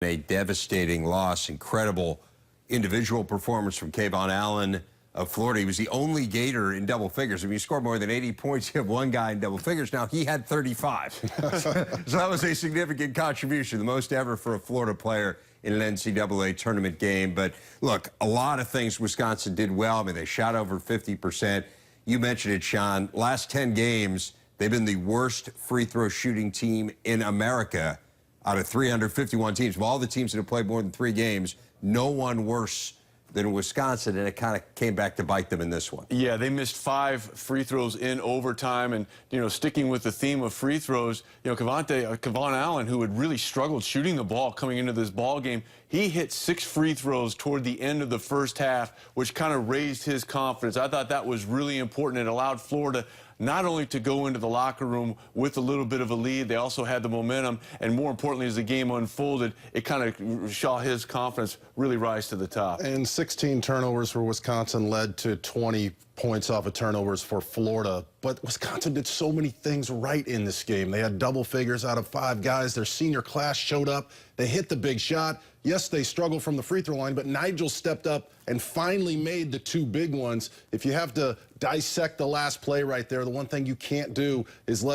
a devastating loss. Incredible individual performance from Kayvon Allen of Florida. He was the only Gator in double figures. I mean, you scored more than 80 points. You have one guy in double figures. Now, he had 35. So that was a significant contribution, the most ever for a Florida player in an NCAA tournament game. But look, a lot of things Wisconsin did well. I mean, they shot over 50%. You mentioned it, Sean. Last 10 games, they've been the worst free throw shooting team in America out of 351 teams. Of all the teams that have played more than 3 games, no one worse than Wisconsin, and it kind of came back to bite them in this one. Yeah, they missed 5 free throws in overtime, and sticking with the theme of free throws, Kayvon Allen, who had really struggled shooting the ball coming into this ball game, he hit 6 free throws toward the end of the first half, which kind of raised his confidence. I thought that was really important. It allowed Florida not only to go into the locker room with a little bit of a lead, they also had the momentum, and more importantly, as the game unfolded, it kind of saw his confidence really rise to the top. And 16 turnovers for Wisconsin led to 20 points off of turnovers for Florida. But Wisconsin did so many things right in this game. They had double figures out of 5 guys. Their senior class showed up. They hit the big shot. Yes, they struggled from the free throw line, but Nigel stepped up and finally made the 2 big ones. If you have to dissect the last play right there, the one thing you can't do is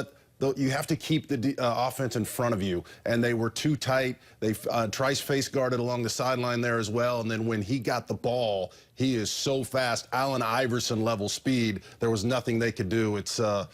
you have to keep the offense in front of you, and they were too tight. Trice face guarded along the sideline there as well, and then when he got the ball, he is so fast, Allen Iverson level speed. There was nothing they could do. It's a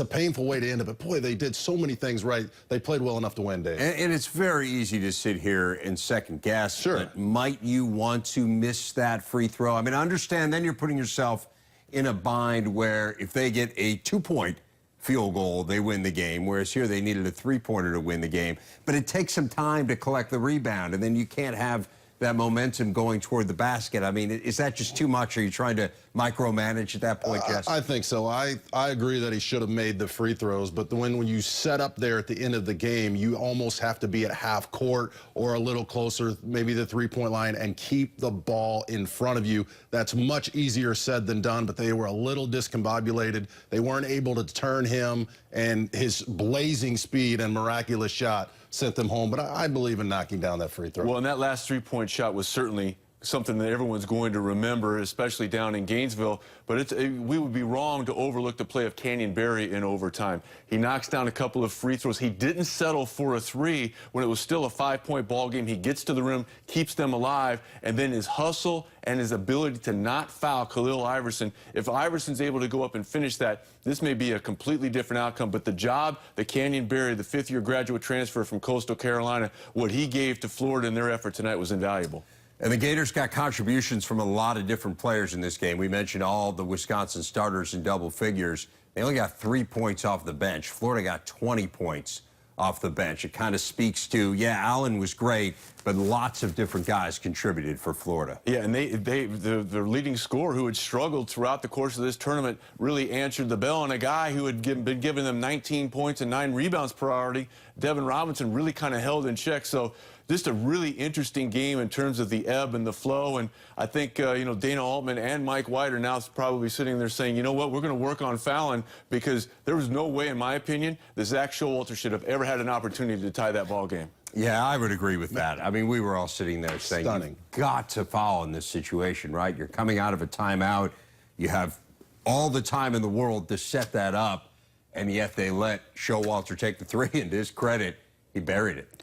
painful way to end it, but boy, they did so many things right. They played well enough to win, Dave. And it's very easy to sit here and second guess. Sure. But might you want to miss that free throw? I mean, I understand then you're putting yourself in a bind where if they get a 2-point field goal, they win the game, whereas here they needed a 3-pointer to win the game. But it takes some time to collect the rebound, and then you can't have that momentum going toward the basket. I mean, is that just too much? Are you trying to micromanage at that point, Jess? I think so. I agree that he should have made the free throws, but when you set up there at the end of the game, you almost have to be at half court or a little closer, maybe the 3-point line, and keep the ball in front of you. That's much easier said than done, but they were a little discombobulated. They weren't able to turn him, and his blazing speed and miraculous shot sent them home. But I believe in knocking down that free throw. Well, and that last 3-point shot was certainly something that everyone's going to remember, especially down in Gainesville. But we would be wrong to overlook the play of Canyon Barry in overtime. He knocks down a couple of free throws. He didn't settle for a 3 when it was still a 5-point ball game. He gets to the rim, keeps them alive, and then his hustle and his ability to not foul Khalil Iverson. If Iverson's able to go up and finish that, this may be a completely different outcome. But the job that Canyon Barry, the 5th-year graduate transfer from Coastal Carolina, what he gave to Florida in their effort tonight was invaluable. And the Gators got contributions from a lot of different players in this game. We mentioned all the Wisconsin starters in double figures. They only got 3 points off the bench. Florida got 20 points off the bench. It kind of speaks to, yeah, Allen was great, but lots of different guys contributed for Florida. Yeah, and their leading scorer, who had struggled throughout the course of this tournament, really answered the bell. And a guy who had been giving them 19 points and 9 rebounds priority, Devin Robinson, really kind of held in check. So just a really interesting game in terms of the ebb and the flow. And I think, Dana Altman and Mike White are now probably sitting there saying, you know what, we're going to work on fouling, because there was no way, in my opinion, that Zach Showalter should have ever had an opportunity to tie that ball game. Yeah, I would agree with that. I mean, we were all sitting there saying, stunning. You've got to foul in this situation, right? You're coming out of a timeout. You have all the time in the world to set that up, and yet they let Showalter take the 3, and to his credit, he buried it.